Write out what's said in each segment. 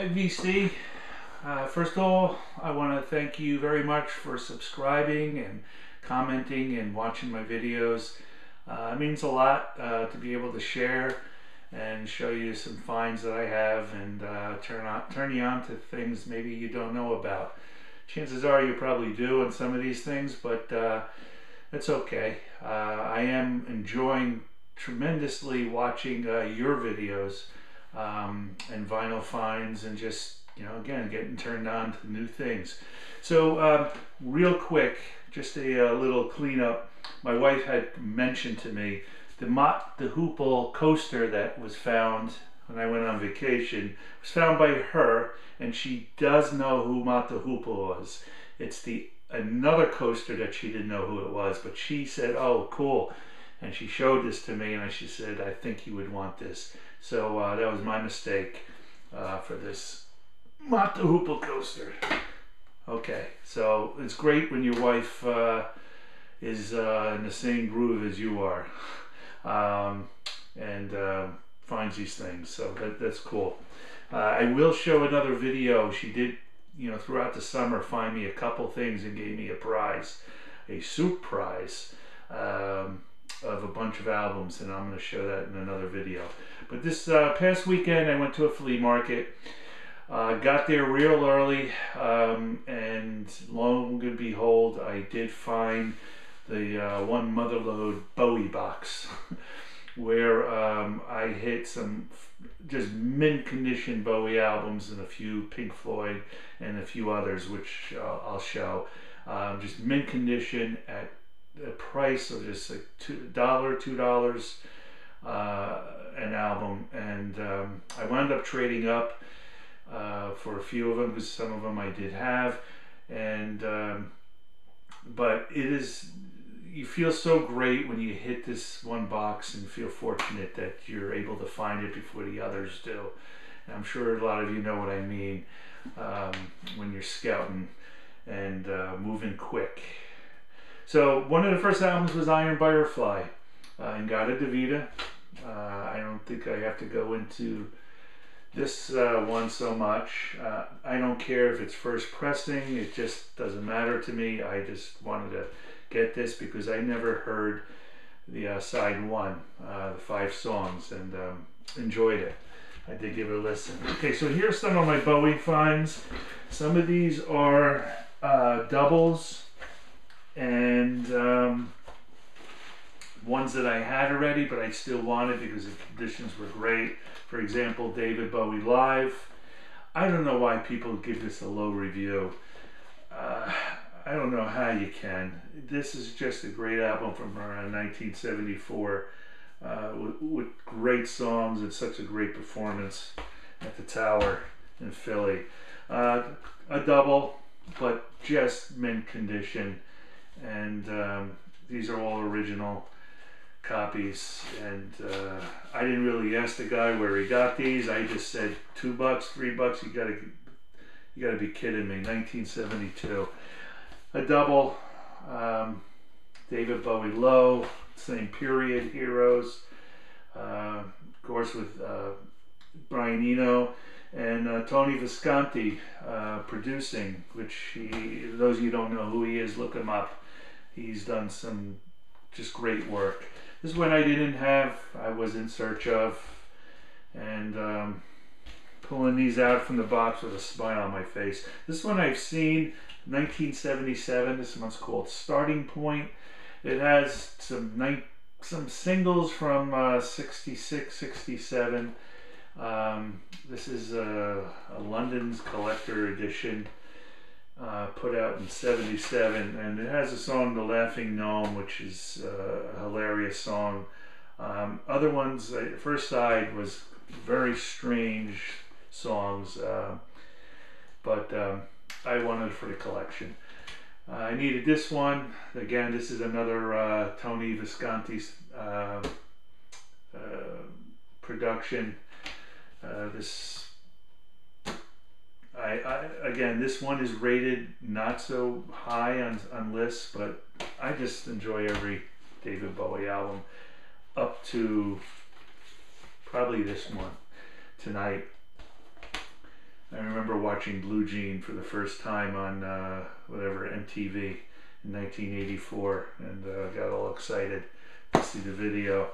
Hi VC. First of all, I want to thank you very much for subscribing and commenting and watching my videos. It means a lot to be able to share and show you some finds that I have and turn you on to things maybe you don't know about. Chances are you probably do on some of these things, but it's okay. I am enjoying tremendously watching your videos and vinyl finds and just, again, getting turned on to new things. So real quick, just a little cleanup. My wife had mentioned to me the Mott the Hoople coaster that was found when I went on vacation was found by her, and she does know who Mott the Hoople was. It's another coaster that she didn't know who it was, but she said, "Oh, cool," and she showed this to me, and she said, "I think you would want this." So that was my mistake for this Mott the Hoople coaster. Okay, so it's great when your wife is in the same groove as you are and finds these things, so that's cool. I will show another video. She did, throughout the summer, find me a couple things and gave me a prize, a soup prize of a bunch of albums, and I'm going to show that in another video. But this past weekend I went to a flea market. Got there real early, and lo and behold, I did find the one motherload Bowie box where I hit some just mint condition Bowie albums and a few Pink Floyd and a few others, which I'll show. Just mint condition at a price of just like $2 an album, and I wound up trading up for a few of them because some of them I did have, and but you feel so great when you hit this one box and feel fortunate that you're able to find it before the others do. And I'm sure a lot of you know what I mean when you're scouting and moving quick. So one of the first albums was Iron Butterfly, Ingata Devita. I don't think I have to go into this one so much. I don't care if it's first pressing, it just doesn't matter to me. I just wanted to get this because I never heard the side one, the 5 songs, and enjoyed it. I did give it a listen. Okay, so here's some of my Bowie finds. Some of these are doubles and ones that I had already, but I still wanted because the conditions were great. For example, David Bowie Live. I don't know why people give this a low review. I don't know how you can. This is just a great album from around 1974 with great songs and such a great performance at the Tower in Philly. A double, but just mint condition, and these are all original copies, and I didn't really ask the guy where he got these. I just said $2, $3. You gotta be kidding me. 1972. A double, David Bowie Low, same period, Heroes, of course with Brian Eno and Tony Visconti producing, which those of you who don't know who he is, look him up. He's done some just great work. This one I didn't have, I was in search of, and pulling these out from the box with a smile on my face. This one I've seen, 1977, this one's called Starting Point. It has some singles from 66, 67. This is a London's collector edition, put out in 77, and it has a song, The Laughing Gnome, which is a hilarious song. Other ones, first side was very strange songs, but I wanted it for the collection. I needed this one. Again, this is another Tony Visconti's production. Again, this one is rated not so high on lists, but I just enjoy every David Bowie album up to probably this one, Tonight. All watching Blue Jean for the first time on whatever, MTV in 1984, and got all excited to see the video.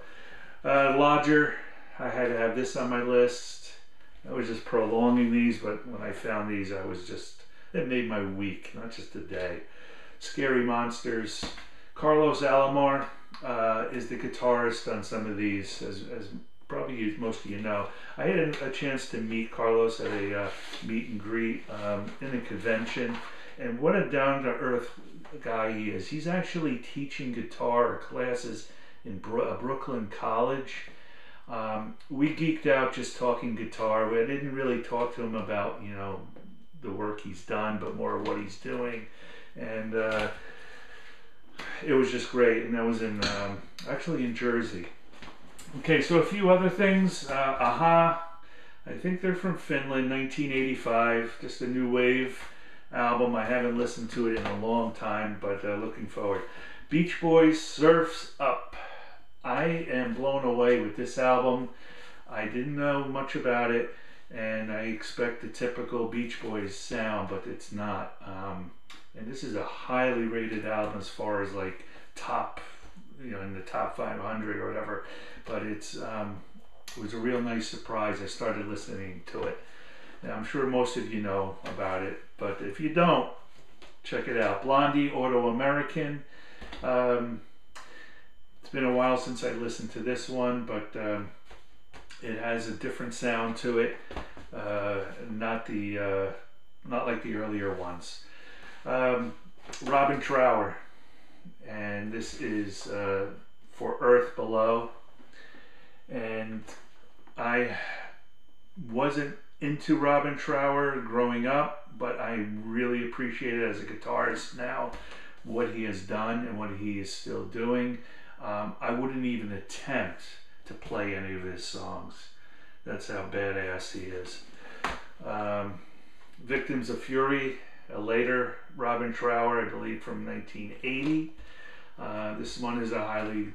Lodger, I had to have this on my list. I was just prolonging these, but when I found these, it made my week, not just a day. Scary Monsters. Carlos Alomar is the guitarist on some of these, as probably most of you know. I had a chance to meet Carlos at a meet and greet in a convention, and what a down-to-earth guy he is. He's actually teaching guitar classes in Brooklyn College. We geeked out just talking guitar. I didn't really talk to him about, you know, the work he's done, but more of what he's doing, and it was just great. And that was in actually in Jersey. Okay, so a few other things. Aha, I think they're from Finland, 1985, just a new wave album. I haven't listened to it in a long time, but looking forward. Beach Boys, Surf's Up. I am blown away with this album. I didn't know much about it, and I expect the typical Beach Boys sound, but it's not. And this is a highly rated album as far as like top, you know, in the top 500 or whatever. But it was a real nice surprise. I started listening to it. Now, I'm sure most of you know about it, but if you don't, check it out. Blondie, Auto-American. It's been a while since I listened to this one, but it has a different sound to it. Not like the earlier ones. Robin Trower, and this is For Earth Below. And I wasn't into Robin Trower growing up, but I really appreciate it as a guitarist now, what he has done and what he is still doing. I wouldn't even attempt to play any of his songs. That's how badass he is. Victims of Fury, a later Robin Trower, I believe from 1980. This one is a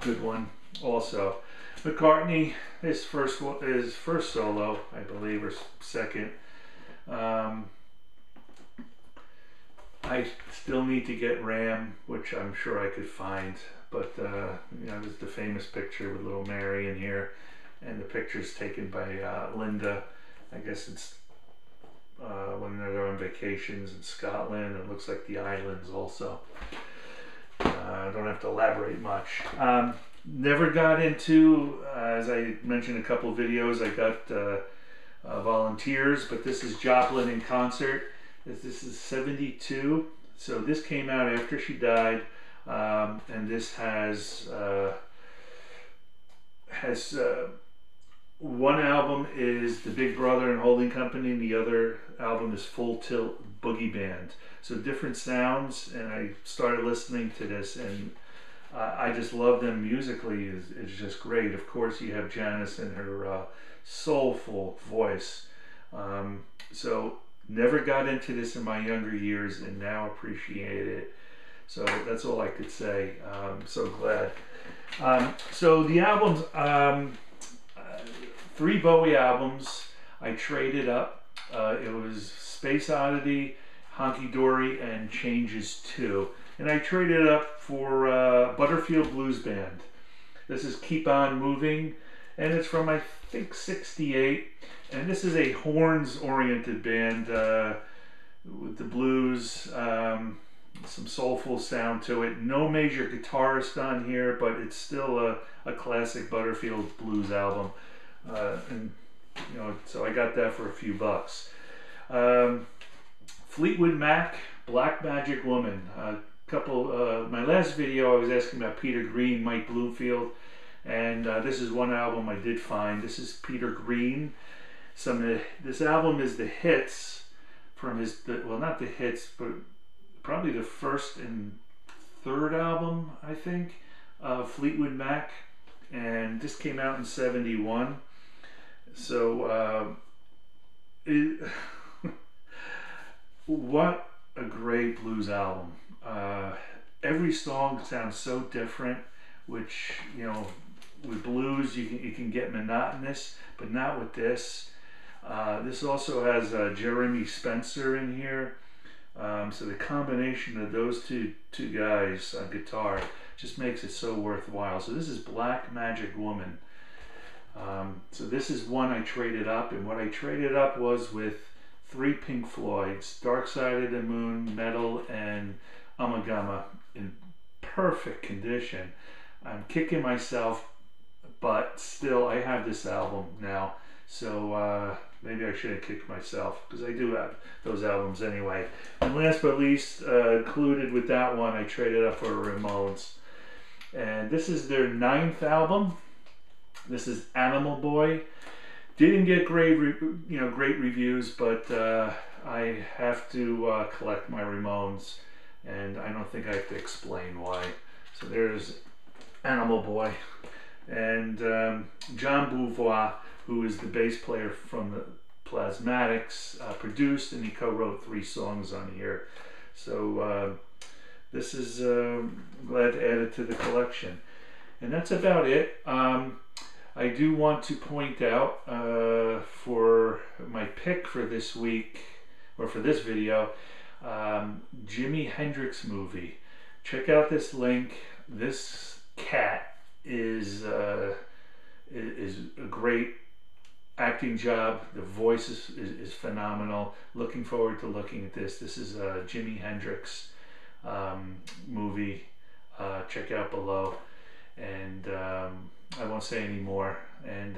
good one also. McCartney, his first solo, I believe, or second. I still need to get Ram, which I'm sure I could find, but you know, there's the famous picture with little Mary in here, and the picture's taken by Linda. I guess it's when they're on vacations in Scotland. It looks like the islands also. I don't have to elaborate much. Never got into, as I mentioned a couple videos, I got Volunteers, but this is Joplin in concert. This is 72, so this came out after she died, and this has one album is the Big Brother and Holding Company, and the other album is Full Tilt Boogie Band. So different sounds, and I started listening to this, and I just love them musically. It's just great. Of course, you have Janice and her soulful voice. So never got into this in my younger years, and now appreciate it. So that's all I could say. I'm so glad. So the albums, 3 Bowie albums, I traded up. It was Space Oddity, Honky Dory, and Changes 2. And I traded up for Butterfield Blues Band. This is Keep On Moving, and it's from, I think, 68. And this is a horns-oriented band with the blues, some soulful sound to it. No major guitarist on here, but it's still a classic Butterfield Blues album. And you know, so I got that for a few bucks. Fleetwood Mac, Black Magic Woman. My last video I was asking about Peter Green, Mike Bloomfield, and this is one album I did find. This is Peter Green. This album is the hits from his, well, not the hits, but probably the first and third album, I think, of Fleetwood Mac, and this came out in 71. So what a great blues album. Every song sounds so different, which, you know, with blues you can get monotonous, but not with this. This also has Jeremy Spencer in here. So the combination of those two guys on guitar just makes it so worthwhile. So this is Black Magic Woman. So this is one I traded up, and what I traded up was with 3 Pink Floyds, Dark Side of the Moon, Metal, and Ummagumma, in perfect condition. I'm kicking myself, but still I have this album now, so maybe I shouldn't kick myself, because I do have those albums anyway. And last but least, included with that one, I traded up for Ramones. And this is their 9th album. This is Animal Boy. Didn't get great reviews, but I have to collect my Ramones, and I don't think I have to explain why. So there's Animal Boy. And John Beauvoir, who is the bass player from the Plasmatics, produced, and he co-wrote 3 songs on here. So this is glad to add it to the collection. And that's about it. I do want to point out for my pick for this week, or for this video, Jimi Hendrix movie. Check out this link. This cat is a great acting job. The voice is phenomenal. Looking forward to looking at this. This is a Jimi Hendrix movie. Check out below. And I won't say any more. And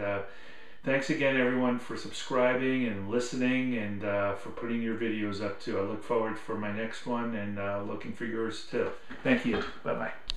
thanks again, everyone, for subscribing and listening, and for putting your videos up too. I look forward for my next one, and looking for yours too. Thank you. Bye-bye.